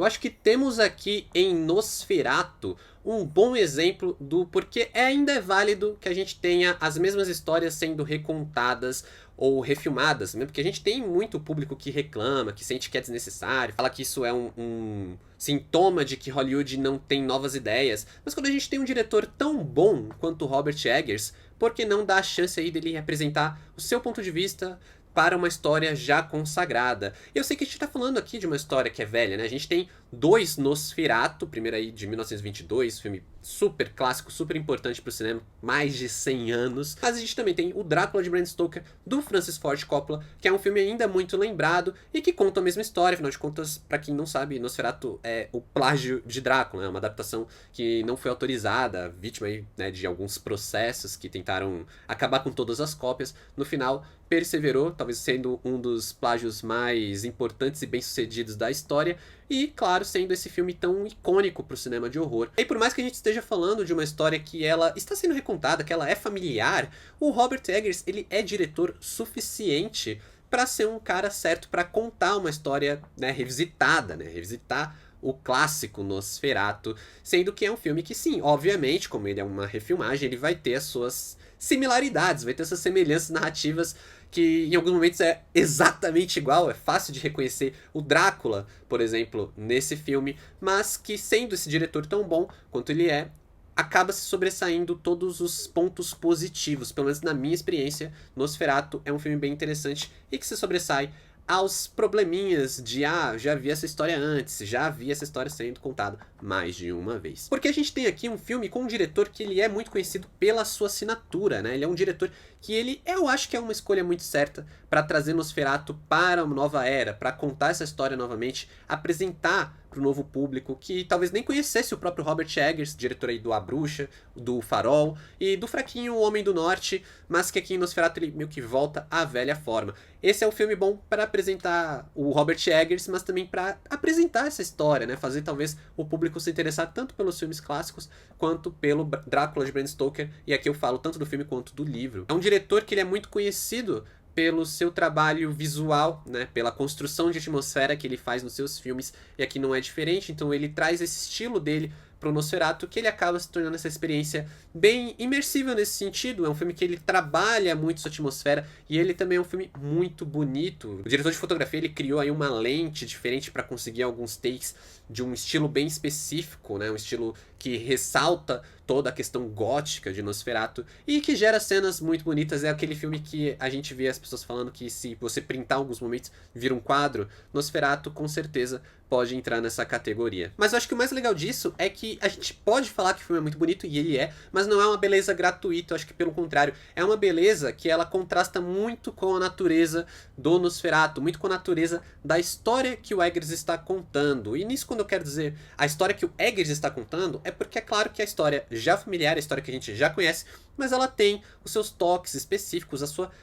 Eu acho que temos aqui em Nosferatu um bom exemplo do porquê ainda é válido que a gente tenha as mesmas histórias sendo recontadas ou refilmadas, né? Porque a gente tem muito público que reclama, que sente que é desnecessário, fala que isso é um sintoma de que Hollywood não tem novas ideias. Mas quando a gente tem um diretor tão bom quanto Robert Eggers, por que não dar a chance aí dele apresentar o seu ponto de vista para uma história já consagrada? Eu sei que a gente tá falando aqui de uma história que é velha, né? A gente tem dois Nosferatu, primeiro aí de 1922, filme super clássico, super importante pro cinema, mais de 100 anos. Mas a gente também tem o Drácula de Bram Stoker, do Francis Ford Coppola, que é um filme ainda muito lembrado e que conta a mesma história. Afinal de contas, para quem não sabe, Nosferatu é o plágio de Drácula, é uma adaptação que não foi autorizada, vítima aí, né, de alguns processos que tentaram acabar com todas as cópias. No final, perseverou, talvez sendo um dos plágios mais importantes e bem-sucedidos da história, e, claro, sendo esse filme tão icônico pro cinema de horror. E por mais que a gente esteja falando de uma história que ela está sendo recontada, que ela é familiar, o Robert Eggers, ele é diretor suficiente para ser um cara certo para contar uma história, né, revisitada, né, revisitar o clássico Nosferatu, sendo que é um filme que, sim, obviamente, como ele é uma refilmagem, ele vai ter as suas similaridades, vai ter essas semelhanças narrativas que em alguns momentos é exatamente igual, é fácil de reconhecer o Drácula, por exemplo, nesse filme, mas que sendo esse diretor tão bom quanto ele é, acaba se sobressaindo todos os pontos positivos, pelo menos na minha experiência, Nosferatu é um filme bem interessante e que se sobressai aos probleminhas de, já vi essa história antes, já vi essa história sendo contada mais de uma vez. Porque a gente tem aqui um filme com um diretor que ele é muito conhecido pela sua assinatura, né? Ele é um diretor que eu acho que é uma escolha muito certa para trazer Nosferatu para uma nova era, para contar essa história novamente, apresentar para o novo público que talvez nem conhecesse o próprio Robert Eggers, diretor aí do A Bruxa, do Farol e do fraquinho O Homem do Norte, mas que aqui em Nosferatu ele meio que volta à velha forma. Esse é um filme bom para apresentar o Robert Eggers, mas também para apresentar essa história, né? Fazer talvez o público se interessar tanto pelos filmes clássicos quanto pelo Drácula de Bram Stoker, e aqui eu falo tanto do filme quanto do livro. É um diretor que ele é muito conhecido pelo seu trabalho visual, né, pela construção de atmosfera que ele faz nos seus filmes, e aqui não é diferente, então ele traz esse estilo dele pro Nosferatu, que ele acaba se tornando essa experiência bem imersiva nesse sentido. É um filme que ele trabalha muito sua atmosfera e ele também é um filme muito bonito. O diretor de fotografia ele criou aí uma lente diferente para conseguir alguns takes de um estilo bem específico, né? Um estilo que ressalta toda a questão gótica de Nosferatu e que gera cenas muito bonitas. É aquele filme que a gente vê as pessoas falando que se você printar alguns momentos vira um quadro. Nosferatu com certeza pode entrar nessa categoria. Mas eu acho que o mais legal disso é que a gente pode falar que o filme é muito bonito, e ele é, mas não é uma beleza gratuita. Eu acho que pelo contrário, é uma beleza que ela contrasta muito com a natureza do Nosferatu, muito com a natureza da história que o Eggers está contando. E nisso, quando eu quero dizer a história que o Eggers está contando, é porque é claro que a história já familiar, a história que a gente já conhece, mas ela tem os seus toques específicos,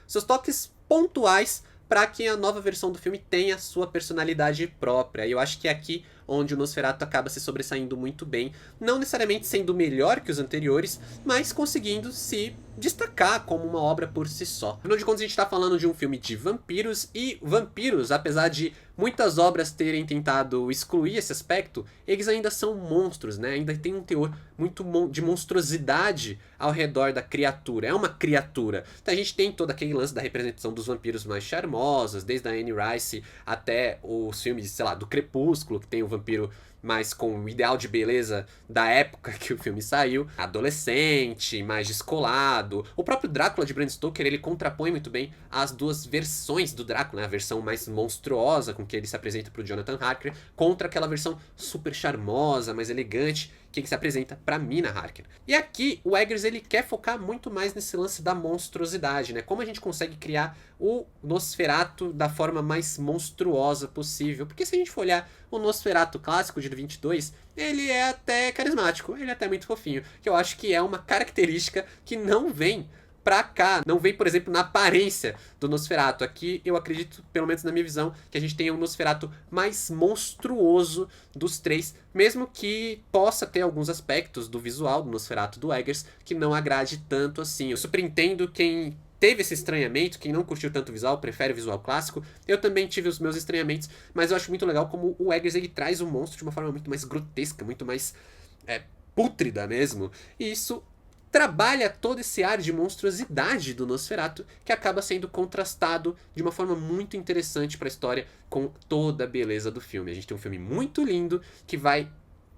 seus toques pontuais para que a nova versão do filme tenha sua personalidade própria. E eu acho que é aqui onde o Nosferatu acaba se sobressaindo muito bem, não necessariamente sendo melhor que os anteriores, mas conseguindo se destacar como uma obra por si só. Afinal de contas, a gente está falando de um filme de vampiros, e vampiros, apesar de muitas obras terem tentado excluir esse aspecto, eles ainda são monstros, né? Ainda tem um teor muito de monstruosidade ao redor da criatura. É uma criatura. Então a gente tem todo aquele lance da representação dos vampiros mais charmosos, desde a Anne Rice até os filmes, sei lá, do Crepúsculo, que tem o vampiro mais com o ideal de beleza da época que o filme saiu, adolescente, mais descolado. O próprio Drácula de Bram Stoker, ele contrapõe muito bem as duas versões do Drácula, né? A versão mais monstruosa com que ele se apresenta pro Jonathan Harker, contra aquela versão super charmosa, mais elegante, que ele se apresenta pra Mina Harker. E aqui, o Eggers, ele quer focar muito mais nesse lance da monstruosidade, né? Como a gente consegue criar o Nosferatu da forma mais monstruosa possível. Porque se a gente for olhar o Nosferatu clássico de 22, ele é até carismático, ele é até muito fofinho, que eu acho que é uma característica que não vem pra cá, não vem, por exemplo, na aparência do Nosferatu. Aqui eu acredito, pelo menos na minha visão, que a gente tenha um Nosferatu mais monstruoso dos três, mesmo que possa ter alguns aspectos do visual do Nosferatu do Eggers que não agrade tanto assim. Eu super entendo quem teve esse estranhamento, quem não curtiu tanto o visual, prefere o visual clássico. Eu também tive os meus estranhamentos, mas eu acho muito legal como o Eggers ele traz o monstro de uma forma muito mais grotesca, muito mais pútrida mesmo. E isso trabalha todo esse ar de monstruosidade do Nosferatu, que acaba sendo contrastado de uma forma muito interessante para a história com toda a beleza do filme. A gente tem um filme muito lindo que vai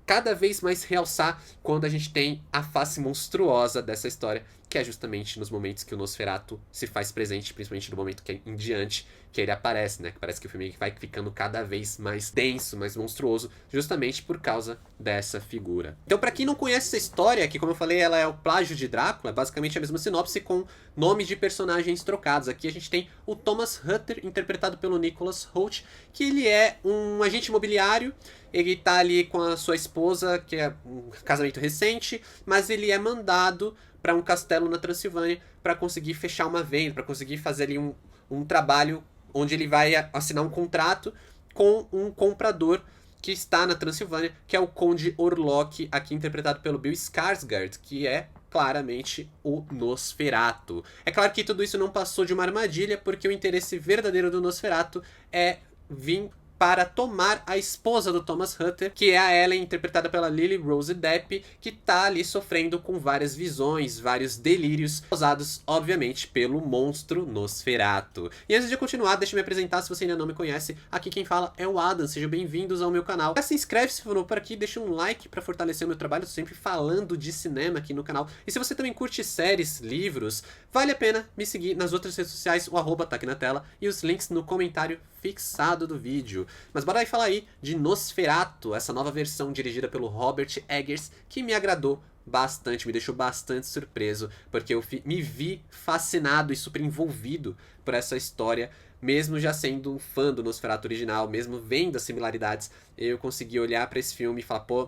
cada vez mais realçar quando a gente tem a face monstruosa dessa história, que é justamente nos momentos que o Nosferatu se faz presente, principalmente no momento que é em diante que ele aparece, né? Que parece que o filme vai ficando cada vez mais denso, mais monstruoso, justamente por causa dessa figura. Então, pra quem não conhece essa história, que como eu falei, ela é o plágio de Drácula, é basicamente a mesma sinopse com nomes de personagens trocados. Aqui a gente tem o Thomas Hutter, interpretado pelo Nicholas Hoult, que ele é um agente imobiliário. Ele tá ali com a sua esposa, que é um casamento recente, mas ele é mandado para um castelo na Transilvânia para conseguir fechar uma venda, para conseguir fazer ali um trabalho onde ele vai assinar um contrato com um comprador que está na Transilvânia, que é o Conde Orlok, aqui interpretado pelo Bill Skarsgård, que é claramente o Nosferatu. É claro que tudo isso não passou de uma armadilha, porque o interesse verdadeiro do Nosferatu é vir para tomar a esposa do Thomas Hutter, que é a Ellen, interpretada pela Lily Rose Depp, que tá ali sofrendo com várias visões, vários delírios, causados, obviamente, pelo monstro Nosferatu. E antes de eu continuar, deixa eu me apresentar, se você ainda não me conhece, aqui quem fala é o Adam, sejam bem-vindos ao meu canal. Já se inscreve se for novo por aqui, deixa um like para fortalecer o meu trabalho, tô sempre falando de cinema aqui no canal. E se você também curte séries, livros, vale a pena me seguir nas outras redes sociais, o arroba tá aqui na tela, e os links no comentário fixado do vídeo. Mas bora aí falar aí de Nosferatu, essa nova versão dirigida pelo Robert Eggers, que me agradou bastante, me deixou bastante surpreso, porque eu me vi fascinado e super envolvido por essa história, mesmo já sendo um fã do Nosferatu original, mesmo vendo as similaridades, eu consegui olhar pra esse filme e falar, pô,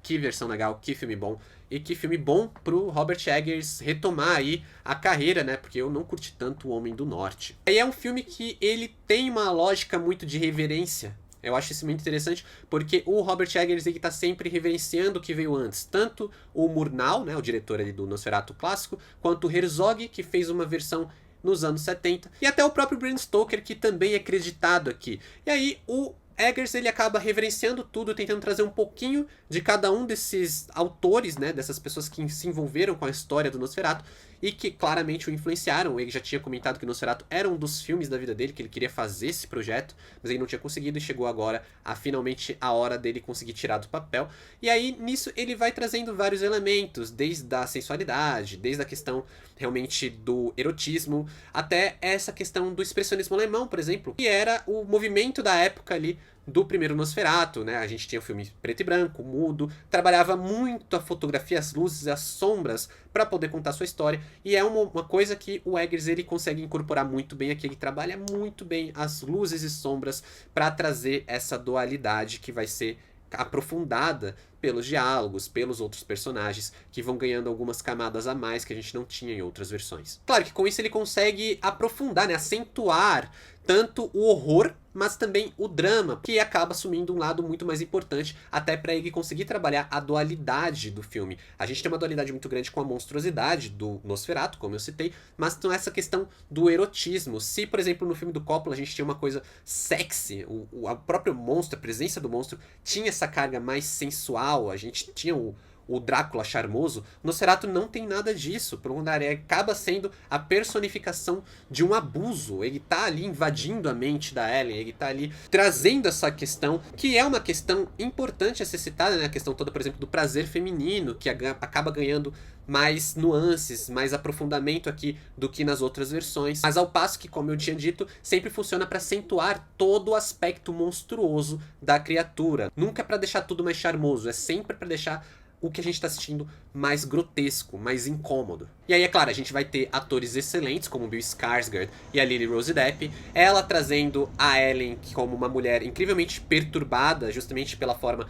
que versão legal, que filme bom. E que filme bom pro Robert Eggers retomar aí a carreira, né? Porque eu não curti tanto O Homem do Norte. E é um filme que ele tem uma lógica muito de reverência. Eu acho isso muito interessante, porque o Robert Eggers ele tá sempre reverenciando o que veio antes. Tanto o Murnau, né, o diretor ali do Nosferatu clássico, quanto o Herzog, que fez uma versão nos anos 70. E até o próprio Bram Stoker, que também é creditado aqui. E aí o Eggers ele acaba reverenciando tudo, tentando trazer um pouquinho de cada um desses autores, né, dessas pessoas que se envolveram com a história do Nosferatu e que claramente o influenciaram. Ele já tinha comentado que o Nosferatu era um dos filmes da vida dele, que ele queria fazer esse projeto, mas ele não tinha conseguido e chegou agora finalmente a hora dele conseguir tirar do papel. E aí nisso ele vai trazendo vários elementos, desde a sensualidade, desde a questão realmente do erotismo, até essa questão do expressionismo alemão, por exemplo, que era o movimento da época ali do primeiro Nosferatu, né? A gente tinha o filme preto e branco, mudo, trabalhava muito a fotografia, as luzes e as sombras para poder contar sua história, e é uma coisa que o Eggers ele consegue incorporar muito bem aqui, ele trabalha muito bem as luzes e sombras para trazer essa dualidade que vai ser aprofundada pelos diálogos, pelos outros personagens, que vão ganhando algumas camadas a mais que a gente não tinha em outras versões. Claro que com isso ele consegue aprofundar, né, acentuar tanto o horror, mas também o drama, que acaba assumindo um lado muito mais importante, até para ele conseguir trabalhar a dualidade do filme. A gente tem uma dualidade muito grande com a monstruosidade do Nosferatu, como eu citei, mas tem essa questão do erotismo. Se, por exemplo, no filme do Coppola a gente tinha uma coisa sexy, o próprio monstro, a presença do monstro, tinha essa carga mais sensual, a gente tinha o Drácula charmoso, o Nosferatu não tem nada disso. Pelo contrário, ele acaba sendo a personificação de um abuso. Ele tá ali invadindo a mente da Ellen, ele tá ali trazendo essa questão, que é uma questão importante a ser citada, né? A questão toda, por exemplo, do prazer feminino, que acaba ganhando mais nuances, mais aprofundamento aqui do que nas outras versões. Mas ao passo que, como eu tinha dito, sempre funciona para acentuar todo o aspecto monstruoso da criatura. Nunca é para deixar tudo mais charmoso, é sempre para deixar o que a gente está assistindo mais grotesco, mais incômodo. E aí, é claro, a gente vai ter atores excelentes, como o Bill Skarsgård e a Lily Rose Depp, ela trazendo a Ellen como uma mulher incrivelmente perturbada, justamente pela forma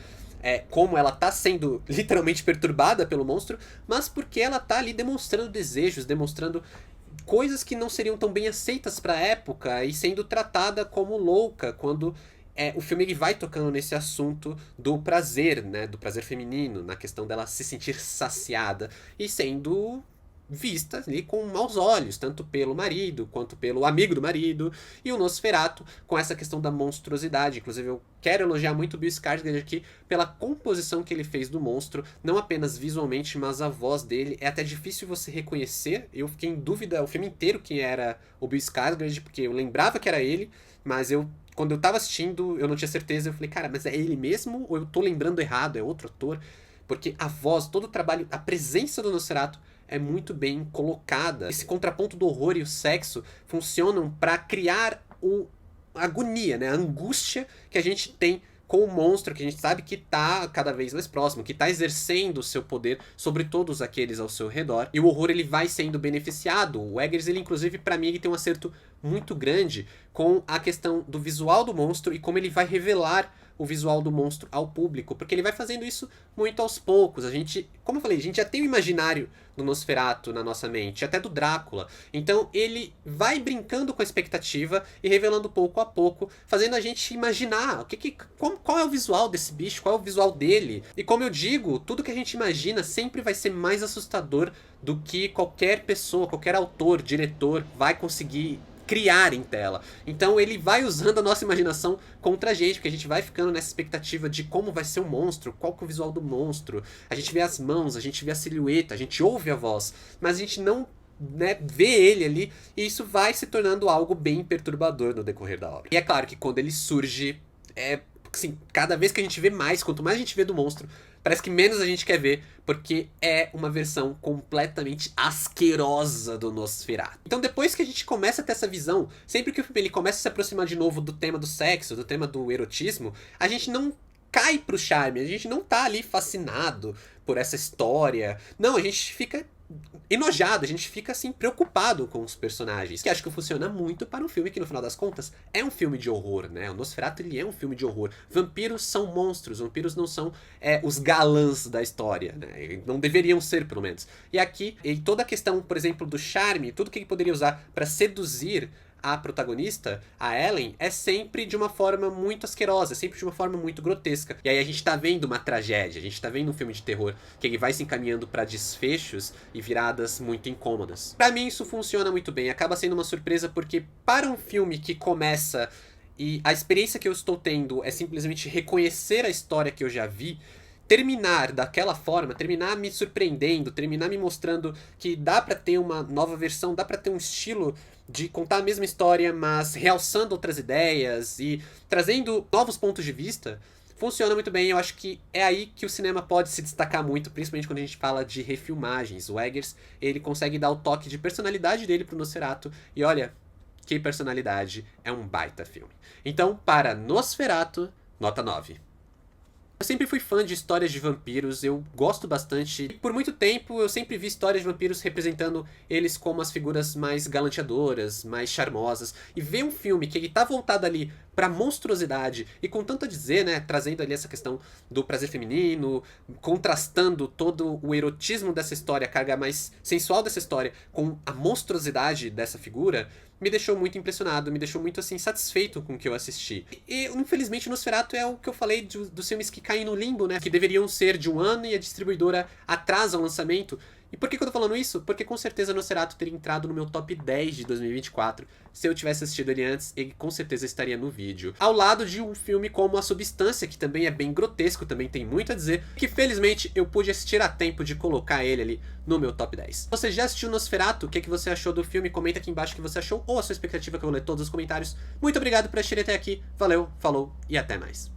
como ela tá sendo literalmente perturbada pelo monstro, mas porque ela tá ali demonstrando desejos, demonstrando coisas que não seriam tão bem aceitas para a época e sendo tratada como louca quando o filme ele vai tocando nesse assunto do prazer, né, do prazer feminino, na questão dela se sentir saciada e sendo vista ali com maus olhos, tanto pelo marido quanto pelo amigo do marido, e o Nosferatu com essa questão da monstruosidade. Inclusive eu quero elogiar muito o Bill Skarsgård aqui pela composição que ele fez do monstro, não apenas visualmente, mas a voz dele. É até difícil você reconhecer, eu fiquei em dúvida o filme inteiro quem era o Bill Skarsgård, porque eu lembrava que era ele, mas quando eu tava assistindo, eu não tinha certeza, eu falei, cara, mas é ele mesmo ou eu tô lembrando errado, é outro ator? Porque a voz, todo o trabalho, a presença do Nosferatu é muito bem colocada. Esse contraponto do horror e o sexo funcionam para criar a agonia, né? A angústia que a gente tem com o monstro, que a gente sabe que tá cada vez mais próximo, que tá exercendo o seu poder sobre todos aqueles ao seu redor. E o horror, ele vai sendo beneficiado. O Eggers, ele inclusive, para mim, ele tem um acerto muito grande com a questão do visual do monstro e como ele vai revelar o visual do monstro ao público, porque ele vai fazendo isso muito aos poucos. A gente, como eu falei, a gente já tem o imaginário do Nosferatu na nossa mente, até do Drácula. Então ele vai brincando com a expectativa e revelando pouco a pouco, fazendo a gente imaginar qual é o visual desse bicho, qual é o visual dele. E como eu digo, tudo que a gente imagina sempre vai ser mais assustador do que qualquer pessoa, qualquer autor, diretor vai conseguir criar em tela. Então ele vai usando a nossa imaginação contra a gente, porque a gente vai ficando nessa expectativa de como vai ser o monstro, qual que é o visual do monstro. A gente vê as mãos, a gente vê a silhueta, a gente ouve a voz, mas a gente não, né, vê ele ali, e isso vai se tornando algo bem perturbador no decorrer da obra. E é claro que quando ele surge, assim, cada vez que a gente vê mais, quanto mais a gente vê do monstro, parece que menos a gente quer ver, porque é uma versão completamente asquerosa do Nosferatu. Então depois que a gente começa a ter essa visão, sempre que o filme ele começa a se aproximar de novo do tema do sexo, do tema do erotismo, a gente não cai pro charme, a gente não tá ali fascinado por essa história. Não, a gente fica enojado, a gente fica assim preocupado com os personagens, que acho que funciona muito para um filme que no final das contas é um filme de horror, né? O Nosferatu, ele é um filme de horror. Vampiros são monstros, vampiros não são os galãs da história, né? Não deveriam ser, pelo menos. E aqui, em toda a questão, por exemplo, do charme, tudo que ele poderia usar para seduzir a protagonista, a Ellen, é sempre de uma forma muito asquerosa, sempre de uma forma muito grotesca. E aí a gente tá vendo uma tragédia, a gente tá vendo um filme de terror que ele vai se encaminhando pra desfechos e viradas muito incômodas. Pra mim isso funciona muito bem, acaba sendo uma surpresa porque para um filme que começa e a experiência que eu estou tendo é simplesmente reconhecer a história que eu já vi, terminar daquela forma, terminar me surpreendendo, terminar me mostrando que dá pra ter uma nova versão, dá pra ter um estilo de contar a mesma história, mas realçando outras ideias e trazendo novos pontos de vista, funciona muito bem. Eu acho que é aí que o cinema pode se destacar muito, principalmente quando a gente fala de refilmagens. O Eggers, ele consegue dar o toque de personalidade dele pro Nosferatu, e olha, que personalidade, é um baita filme. Então, para Nosferatu, nota 9. Eu sempre fui fã de histórias de vampiros, eu gosto bastante. E por muito tempo eu sempre vi histórias de vampiros representando eles como as figuras mais galanteadoras, mais charmosas. E ver um filme que ele tá voltado ali pra monstruosidade e com tanto a dizer, né, trazendo ali essa questão do prazer feminino, contrastando todo o erotismo dessa história, a carga mais sensual dessa história com a monstruosidade dessa figura, me deixou muito impressionado, me deixou muito, assim, satisfeito com o que eu assisti. E, infelizmente, o Nosferatu é o que eu falei dos filmes que caem no limbo, né? Que deveriam ser de um ano e a distribuidora atrasa o lançamento. E por que eu tô falando isso? Porque com certeza o Nosferatu teria entrado no meu top 10 de 2024. Se eu tivesse assistido ele antes, ele com certeza estaria no vídeo. Ao lado de um filme como A Substância, que também é bem grotesco, também tem muito a dizer, que felizmente eu pude assistir a tempo de colocar ele ali no meu top 10. Você já assistiu Nosferatu? O que você achou do filme? Comenta aqui embaixo o que você achou ou a sua expectativa, que eu vou ler todos os comentários. Muito obrigado por assistir até aqui. Valeu, falou e até mais.